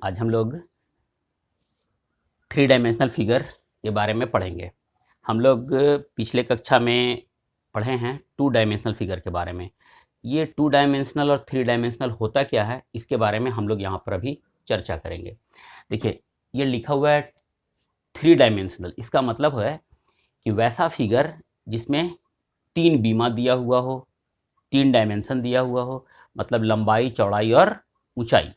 आज हम लोग थ्री डायमेंशनल फिगर के बारे में पढ़ेंगे। हम लोग पिछले कक्षा में पढ़े हैं टू डायमेंशनल फिगर के बारे में। ये टू डायमेंशनल और थ्री डायमेंशनल होता क्या है, इसके बारे में हम लोग यहाँ पर अभी चर्चा करेंगे। देखिए, ये लिखा हुआ है थ्री डायमेंशनल। इसका मतलब है कि वैसा फिगर जिसमें तीन बीमा दिया हुआ हो, तीन डायमेंशन दिया हुआ हो, मतलब लंबाई, चौड़ाई और ऊंचाई।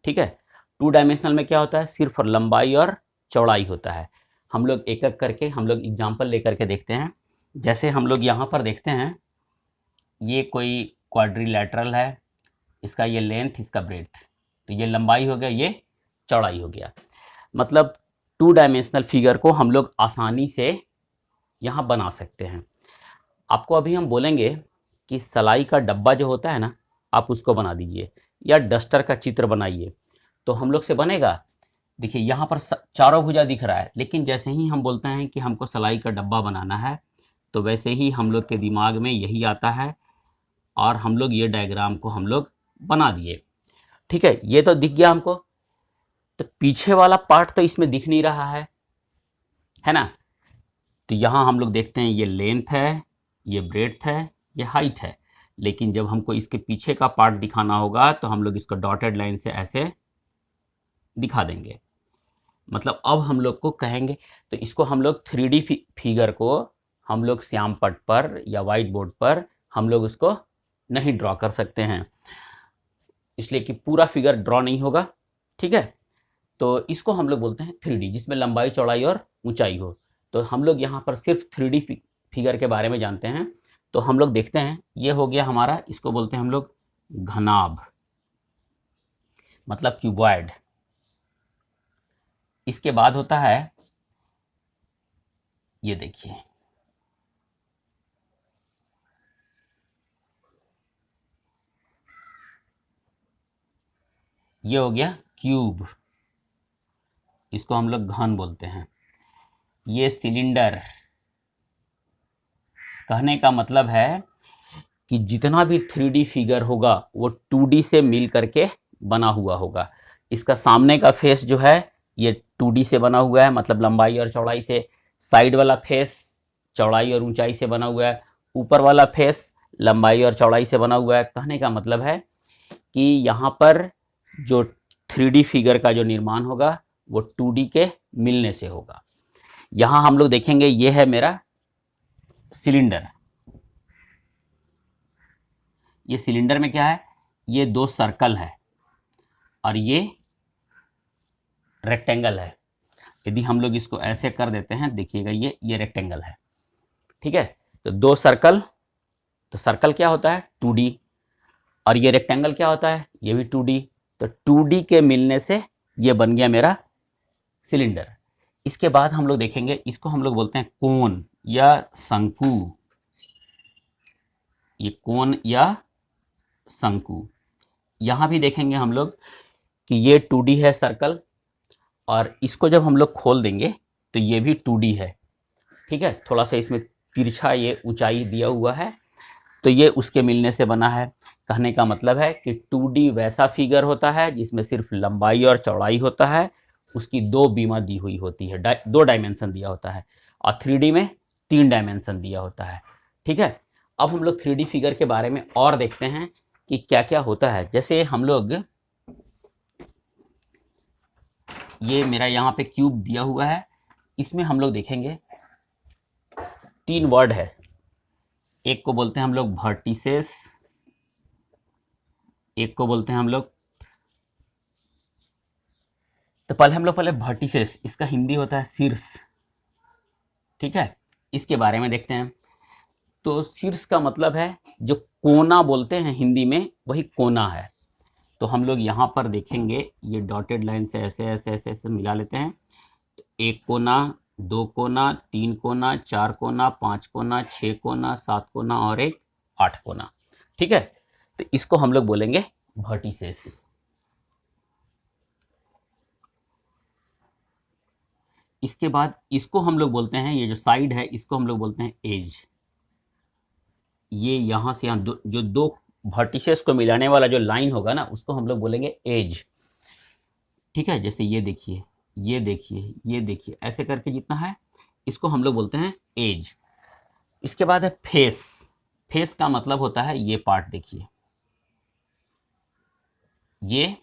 ठीक है। टू डायमेंशनल में क्या होता है, सिर्फ लंबाई और चौड़ाई होता है। हम लोग एक एक करके हम लोग एग्जाम्पल लेकर के देखते हैं। जैसे हम लोग यहाँ पर देखते हैं, ये कोई क्वाड्रिलैटरल है, इसका ये लेंथ, इसका ब्रेड्थ, तो ये लंबाई हो गया, ये चौड़ाई हो गया। मतलब टू डायमेंशनल फिगर को हम लोग आसानी से यहाँ बना सकते हैं। आपको अभी हम बोलेंगे कि सलाई का डब्बा जो होता है ना, आप उसको बना दीजिए या डस्टर का चित्र बनाइए, तो हम लोग से बनेगा। देखिए यहाँ पर चारों भुजा दिख रहा है, लेकिन जैसे ही हम बोलते हैं कि हमको सलाई का डब्बा बनाना है, तो वैसे ही हम लोग के दिमाग में यही आता है और हम लोग ये डायग्राम को हम लोग बना दिए। ठीक है, ये तो दिख गया हमको। तो पीछे वाला पार्ट तो इसमें दिख नहीं रहा है ना। तो यहाँ हम लोग देखते हैं ये लेंथ है, ये ब्रेड्थ है, ये हाइट है। लेकिन जब हमको इसके पीछे का पार्ट दिखाना होगा तो हम लोग इसको डॉटेड लाइन से ऐसे दिखा देंगे। मतलब अब हम लोग को कहेंगे, तो इसको हम लोग 3D फिगर को हम लोग श्याम पट पर या वाइट बोर्ड पर हम लोग उसको नहीं ड्रॉ कर सकते हैं, इसलिए कि पूरा फिगर ड्रॉ नहीं होगा। ठीक है, तो इसको हम लोग बोलते हैं 3D, जिसमें लंबाई, चौड़ाई और ऊंचाई हो। तो हम लोग यहाँ पर सिर्फ 3D फिगर के बारे में जानते हैं। तो हम लोग देखते हैं, ये हो गया हमारा, इसको बोलते हैं हम लोग घनाभ, मतलब क्यूबॉइड। इसके बाद होता है, ये देखिए, ये हो गया क्यूब, इसको हम लोग घन बोलते हैं। ये सिलेंडर। कहने का मतलब है कि जितना भी 3D फिगर होगा वो 2D से मिल करके बना हुआ होगा। इसका सामने का फेस जो है ये 2D से बना हुआ है, मतलब लंबाई और चौड़ाई से। साइड वाला फेस चौड़ाई और ऊंचाई से बना हुआ है। ऊपर वाला फेस लंबाई और चौड़ाई से बना हुआ है। कहने का मतलब है कि यहाँ पर जो 3D फिगर का जो निर्माण होगा वो 2D के मिलने से होगा। यहाँ हम लोग देखेंगे, ये है मेरा सिलेंडर। ये सिलेंडर में क्या है, ये दो सर्कल है और ये रेक्टेंगल है। यदि हम लोग इसको ऐसे कर देते हैं, देखिएगा ये रेक्टेंगल है। ठीक है, तो दो सर्कल, तो सर्कल क्या होता है 2D, और ये रेक्टेंगल क्या होता है, ये भी 2D। तो 2D के मिलने से ये बन गया मेरा सिलेंडर। इसके बाद हम लोग देखेंगे, इसको हम लोग बोलते हैं कोन या शंकु। ये कोन या शंकु। यहाँ भी देखेंगे हम लोग कि ये 2D है सर्कल, और इसको जब हम लोग खोल देंगे तो ये भी 2D है। ठीक है, थोड़ा सा इसमें तिरछा ये ऊंचाई दिया हुआ है, तो ये उसके मिलने से बना है। कहने का मतलब है कि 2D वैसा फिगर होता है जिसमें सिर्फ लंबाई और चौड़ाई होता है, उसकी दो बीमा दी हुई होती है, दो डायमेंशन दिया होता है। और 3D में तीन डायमेंशन दिया होता है। ठीक है, अब हम लोग 3D फिगर के बारे में और देखते हैं कि क्या क्या होता है। जैसे हम लोग, ये मेरा यहाँ पे क्यूब दिया हुआ है, इसमें हम लोग देखेंगे तीन वर्ड है। एक को बोलते हैं हम लोग वर्टिसेस, एक को बोलते हैं हम लोग, तो पहले हम लोग वर्टिसेस, इसका हिंदी होता है शीर्ष। ठीक है, इसके बारे में देखते हैं। तो शीर्ष का मतलब है, जो कोना बोलते हैं हिंदी में, वही कोना है। तो हम लोग यहाँ पर देखेंगे, ये डॉटेड लाइन से ऐसे ऐसे ऐसे ऐसे मिला लेते हैं। तो एक कोना, दो कोना, तीन कोना, चार कोना, पांच कोना, छह कोना, सात कोना और एक आठ कोना। ठीक है, तो इसको हम लोग बोलेंगे वर्टिसेस। इसके बाद इसको हम लोग बोलते हैं, ये जो साइड है इसको हम लोग बोलते हैं एज। ये यहाँ से यहाँ जो दो वर्टिसेस को मिलाने वाला जो लाइन होगा ना, उसको हम लोग बोलेंगे एज। ठीक है, जैसे ये देखिए, ये देखिए, ये देखिए, ऐसे करके जितना है इसको हम लोग बोलते हैं एज। इसके बाद है फेस। फेस का मतलब होता है ये पार्ट देखिए, ये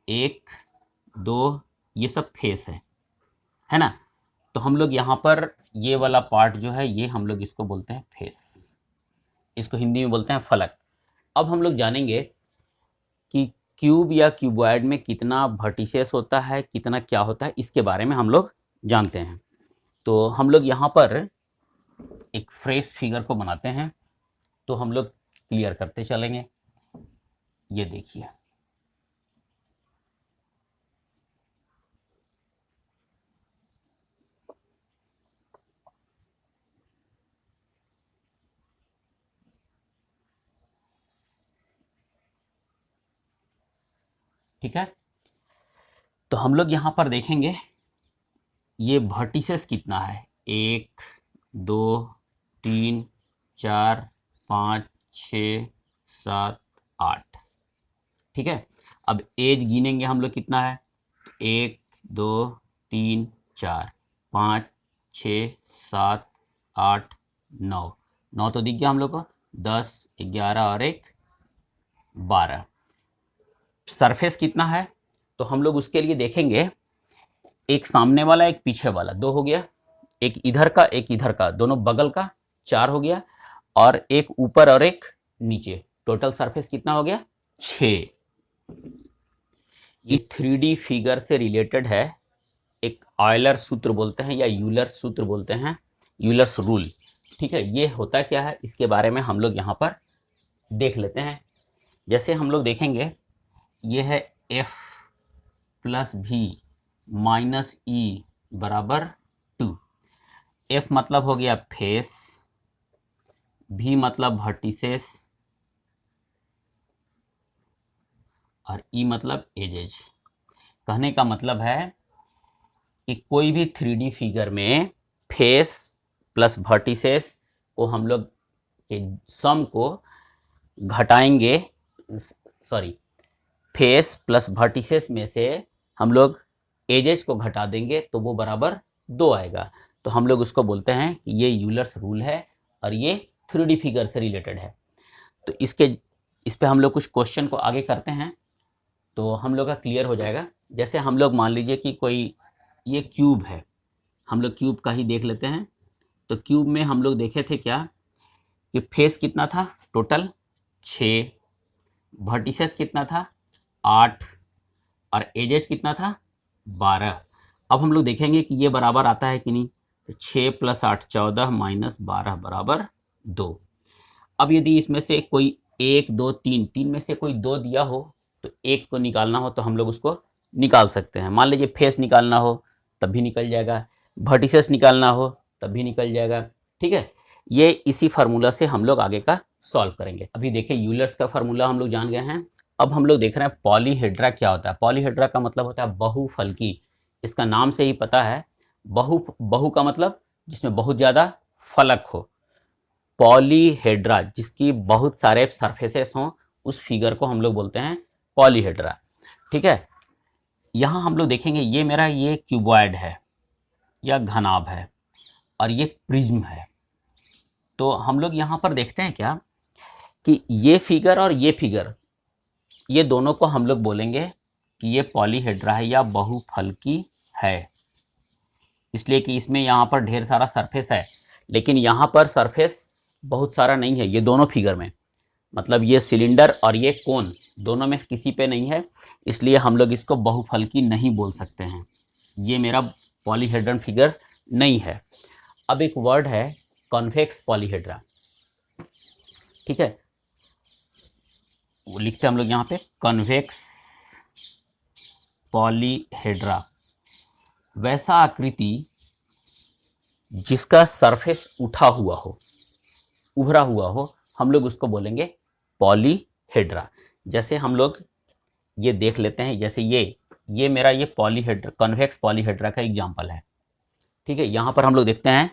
एक दो, ये सब फेस है ना। तो हम लोग यहाँ पर ये वाला पार्ट जो है ये हम लोग इसको बोलते हैं फेस, इसको हिंदी में बोलते हैं फलक। अब हम लोग जानेंगे कि क्यूब या क्यूबॉइड में कितना वर्टिसेस होता है, कितना क्या होता है, इसके बारे में हम लोग जानते हैं। तो हम लोग यहाँ पर एक फ्रेश फिगर को बनाते हैं, तो हम लोग क्लियर करते चलेंगे। ये देखिए, ठीक है। तो हम लोग यहाँ पर देखेंगे ये वर्टिसेस कितना है, 1 2 3 4 5 6 7 8, ठीक है। अब एज गिनेंगे हम लोग कितना है, 1 2 3 4 5 6 7 8 9, 9 तो दिख गया हम लोग को, 10 11 और 1 12। सरफेस कितना है, तो हम लोग उसके लिए देखेंगे, एक सामने वाला एक पीछे वाला 2 हो गया, एक इधर का एक इधर का, दोनों बगल का 4 हो गया, और एक ऊपर और एक नीचे, टोटल सरफेस कितना हो गया 6। ये 3D फिगर से रिलेटेड है, एक ऑयलर सूत्र बोलते हैं या यूलर सूत्र बोलते हैं, यूलर्स रूल, ठीक है। ये होता क्या है इसके बारे में हम लोग यहाँ पर देख लेते हैं। जैसे हम लोग देखेंगे, ये है F प्लस भी माइनस ई बराबर 2। F मतलब हो गया फेस, V मतलब वर्टिसेस, और E मतलब एजेज। कहने का मतलब है कि कोई भी 3D फिगर में फेस प्लस वर्टिसेस को हम लोग के सम को घटाएंगे, सॉरी, फेस प्लस वर्टिसेस में से हम लोग एजेज को घटा देंगे तो वो बराबर 2 आएगा। तो हम लोग उसको बोलते हैं कि ये यूलर्स रूल है और ये 3D फिगर से रिलेटेड है। तो इस पे हम लोग कुछ क्वेश्चन को आगे करते हैं तो हम लोग का क्लियर हो जाएगा। जैसे हम लोग मान लीजिए कि कोई ये क्यूब है, हम लोग क्यूब का ही देख लेते हैं। तो क्यूब में हम लोग देखे थे क्या कि फेस कितना था टोटल 6, वर्टिसेस कितना था 8, और एजेज कितना था 12। अब हम लोग देखेंगे कि ये बराबर आता है कि नहीं। तो 6 + 8 14 - 12 बराबर 2। अब यदि इसमें से कोई 1 2 3 3 में से कोई 2 दिया हो तो एक को निकालना हो तो हम लोग उसको निकाल सकते हैं। मान लीजिए फेस निकालना हो तब भी निकल जाएगा, वर्टिसेस निकालना हो तब भी निकल जाएगा, ठीक है। ये इसी फार्मूला से हम लोग आगे का सॉल्व करेंगे। अभी देखिए यूलर्स का फार्मूला हम लोग जान गए हैं। अब हम लोग देख रहे हैं पॉलीहेड्रा क्या होता है। पॉलीहेड्रा का मतलब होता है बहुफलकी। इसका नाम से ही पता है, बहु का मतलब जिसमें बहुत ज़्यादा फलक हो। पॉलीहेड्रा जिसकी बहुत सारे सरफेसेस हों उस फिगर को हम लोग बोलते हैं पॉलीहेड्रा, ठीक है। यहाँ हम लोग देखेंगे ये मेरा ये क्यूबॉइड है या घनाभ है और ये प्रिज्म है। तो हम लोग यहाँ पर देखते हैं क्या कि ये फिगर और ये फिगर, ये दोनों को हम लोग बोलेंगे कि ये पॉलीहेड्रा है या बहुफलकी है, इसलिए कि इसमें यहाँ पर ढेर सारा सरफेस है, लेकिन यहाँ पर सरफेस बहुत सारा नहीं है। ये दोनों फिगर में, मतलब ये सिलेंडर और ये कोन दोनों में किसी पे नहीं है, इसलिए हम लोग इसको बहुफलकी नहीं बोल सकते हैं। ये मेरा पॉलीहेड्रन फिगर नहीं है। अब एक वर्ड है कॉन्वेक्स पॉलीहेड्रा, ठीक है। वो लिखते हैं हम लोग यहाँ पे कॉन्वेक्स पॉलीहेड्रा, वैसा आकृति जिसका सरफेस उठा हुआ हो, उभरा हुआ हो, हम लोग उसको बोलेंगे पॉलीहेड्रा। जैसे हम लोग ये देख लेते हैं, जैसे ये मेरा ये पॉलीहेड्रा कॉन्वेक्स पॉलीहेड्रा का एग्जांपल है, ठीक है। यहाँ पर हम लोग देखते हैं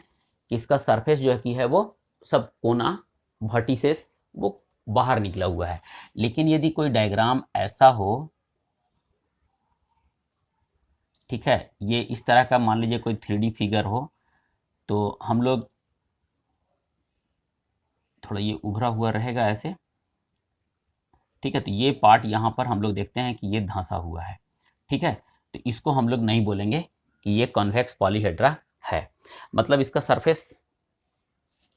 कि इसका सरफेस जो है कि है वो सब कोना वर्टिसेस वो बाहर निकला हुआ है। लेकिन यदि कोई डायग्राम ऐसा हो ठीक है, ये इस तरह का मान लीजिए कोई 3D फिगर हो, तो हम लोग थोड़ा ये उभरा हुआ रहेगा ऐसे, ठीक है। तो ये पार्ट यहाँ पर हम लोग देखते हैं कि ये धंसा हुआ है, ठीक है। तो इसको हम लोग नहीं बोलेंगे कि ये कॉन्वेक्स पॉलीहेड्रा है। मतलब इसका सरफेस,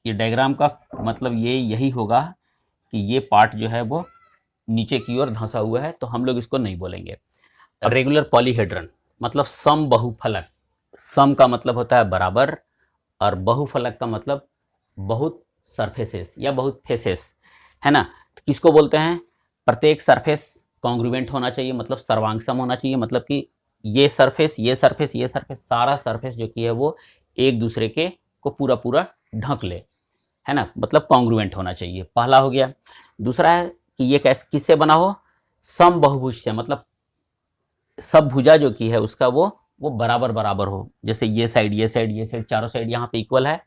ये डायग्राम का मतलब ये यही होगा कि ये पार्ट जो है वो नीचे की ओर धंसा हुआ है, तो हम लोग इसको नहीं बोलेंगे। रेगुलर पॉलीहेड्रन मतलब सम बहुफलक, सम का मतलब होता है बराबर, और बहुफलक का मतलब बहुत सरफेसेस या बहुत फेसेस, है ना। तो किसको बोलते हैं? प्रत्येक सरफेस कॉन्ग्रुएंट होना चाहिए, मतलब सर्वांगसम होना चाहिए, मतलब कि ये सरफेस ये सरफेस ये सरफेस, सारा सरफेस जो कि है वो एक दूसरे के को पूरा पूरा ढक ले, है ना, मतलब कॉन्ग्रुएंट होना चाहिए। पहला हो गया। दूसरा है कि ये कैसे किससे बना हो? सम बहुभुज से, मतलब सब भुजा जो की है उसका वो बराबर बराबर हो, जैसे ये साइड ये साइड ये साइड, चारों साइड यहाँ पे इक्वल है,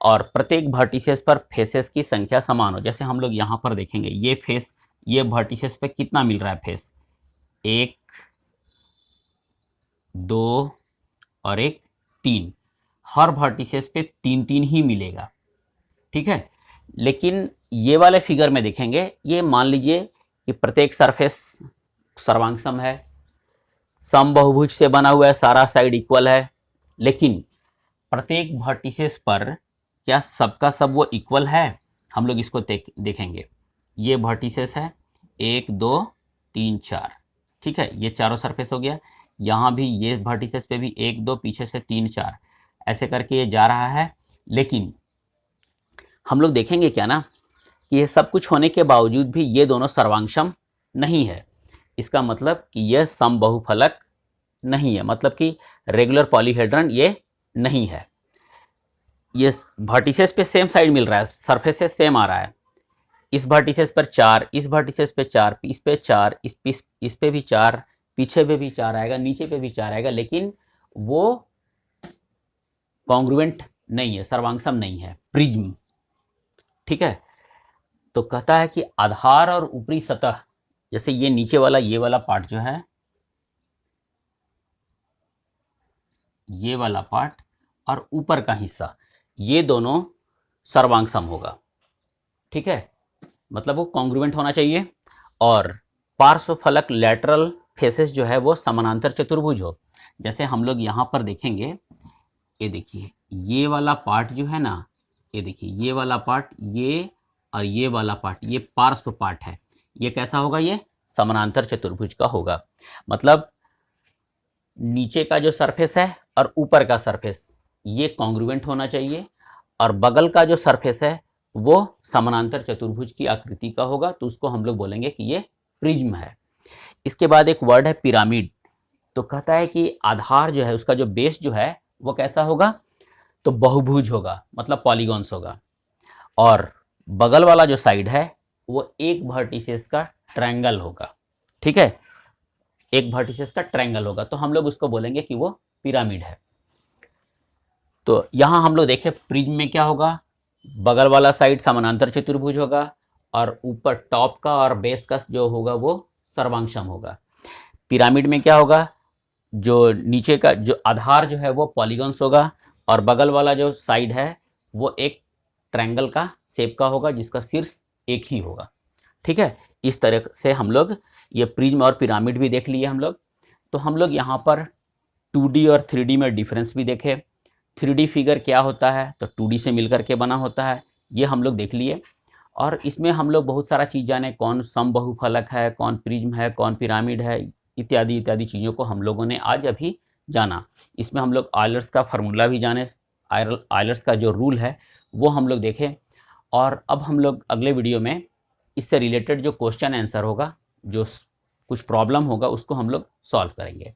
और प्रत्येक वर्टिसेस पर फेसेस की संख्या समान हो। जैसे हम लोग यहाँ पर देखेंगे ये फेस, ये वर्टिसेस पे कितना मिल रहा है फेस, 1 2 और 1 3, हर वर्टिसेस पे 3 3 ही मिलेगा, ठीक है। लेकिन ये वाले फिगर में देखेंगे, ये मान लीजिए कि प्रत्येक सरफेस सर्वांगसम है, सम बहुभुज से बना हुआ है, सारा साइड इक्वल है, लेकिन प्रत्येक वर्टिसेस पर क्या सबका सब वो इक्वल है? हम लोग इसको देखेंगे। ये वर्टिसेस है 1 2 3 4, ठीक है, ये चारों सरफेस हो गया। यहाँ भी ये वर्टिसेस पे भी 1 2, पीछे से 3 4, ऐसे करके ये जा रहा है। लेकिन हम लोग देखेंगे क्या ना कि ये सब कुछ होने के बावजूद भी ये दोनों सर्वांगसम नहीं है। इसका मतलब कि यह सम बहुफलक नहीं है, मतलब कि रेगुलर पॉलीहेड्रन ये नहीं है। ये वर्टिसेस पे सेम साइड मिल रहा है, सरफेसेस सेम आ रहा है, इस वर्टिसेस पर 4, इस वर्टिसेस पे 4, इस पे 4, इस पे भी 4, पीछे पे भी 4 आएगा, नीचे पे भी 4 आएगा, लेकिन वो कॉन्ग्रुएंट नहीं है, सर्वांगसम नहीं है, प्रिज्म, ठीक है। तो कहता है कि आधार और ऊपरी सतह, जैसे ये नीचे वाला ये वाला पार्ट जो है, ये वाला पार्ट और ऊपर का हिस्सा, ये दोनों सर्वांगसम होगा, ठीक है, मतलब वो कॉन्ग्रुएंट होना चाहिए। और पार्श्व फलक लैटरल फेसेस जो है वो समानांतर चतुर्भुज हो। जैसे हम लोग यहाँ पर देखेंगे, ये देखिए ये वाला पार्ट जो है ना, ये देखिए ये वाला पार्ट, ये और ये वाला पार्ट, ये पार्श्व पार्ट है, ये कैसा होगा? ये समानांतर चतुर्भुज का होगा। मतलब नीचे का जो सरफेस है और ऊपर का सरफेस ये कॉन्ग्रुएंट होना चाहिए, और बगल का जो सरफेस है वो समानांतर चतुर्भुज की आकृति का होगा, तो उसको हम लोग बोलेंगे कि ये प्रिज्म है। इसके बाद एक वर्ड है पिरामिड। तो कहता है कि आधार जो है उसका जो बेस जो है वो कैसा होगा? तो बहुभुज होगा, मतलब पॉलीगॉन्स होगा, और बगल वाला जो साइड है वो एक वर्टिसेस का ट्रायंगल होगा, ठीक है, एक वर्टिसेस का ट्रायंगल होगा, तो हम लोग उसको बोलेंगे कि वो पिरामिड है। तो यहाँ हम लोग देखें प्रिज्म में क्या होगा, बगल वाला साइड समानांतर चतुर्भुज होगा, और ऊपर टॉप का और बेस का जो होगा वो सर्वांगसम होगा। पिरामिड में क्या होगा, जो नीचे का जो आधार जो है वो पॉलीगॉन्स होगा, और बगल वाला जो साइड है वो एक ट्रायंगल का शेप का होगा, जिसका शीर्ष एक ही होगा, ठीक है। इस तरह से हम लोग ये प्रिज्म और पिरामिड भी देख लिए हम लोग। तो हम लोग यहाँ पर 2D और 3D में डिफरेंस भी देखे। 3D फिगर क्या होता है, तो 2D से मिलकर के बना होता है, ये हम लोग देख लिए। और इसमें हम लोग बहुत सारा चीज़ जाने, कौन सम बहुफलक है, कौन प्रिज्म है, कौन पिरामिड है, इत्यादि इत्यादि चीज़ों को हम लोगों ने आज अभी जाना। इसमें हम लोग आयलर्स का फार्मूला भी जाने, आयलर्स का जो रूल है वो हम लोग देखें। और अब हम लोग अगले वीडियो में इससे रिलेटेड जो क्वेश्चन आंसर होगा, जो कुछ प्रॉब्लम होगा, उसको हम लोग सॉल्व करेंगे।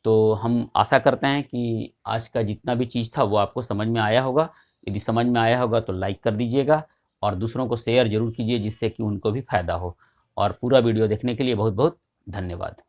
तो हम आशा करते हैं कि आज का जितना भी चीज़ था वो आपको समझ में आया होगा। यदि समझ में आया होगा तो लाइक कर दीजिएगा, और दूसरों को शेयर जरूर कीजिए, जिससे कि उनको भी फ़ायदा हो। और पूरा वीडियो देखने के लिए बहुत बहुत धन्यवाद।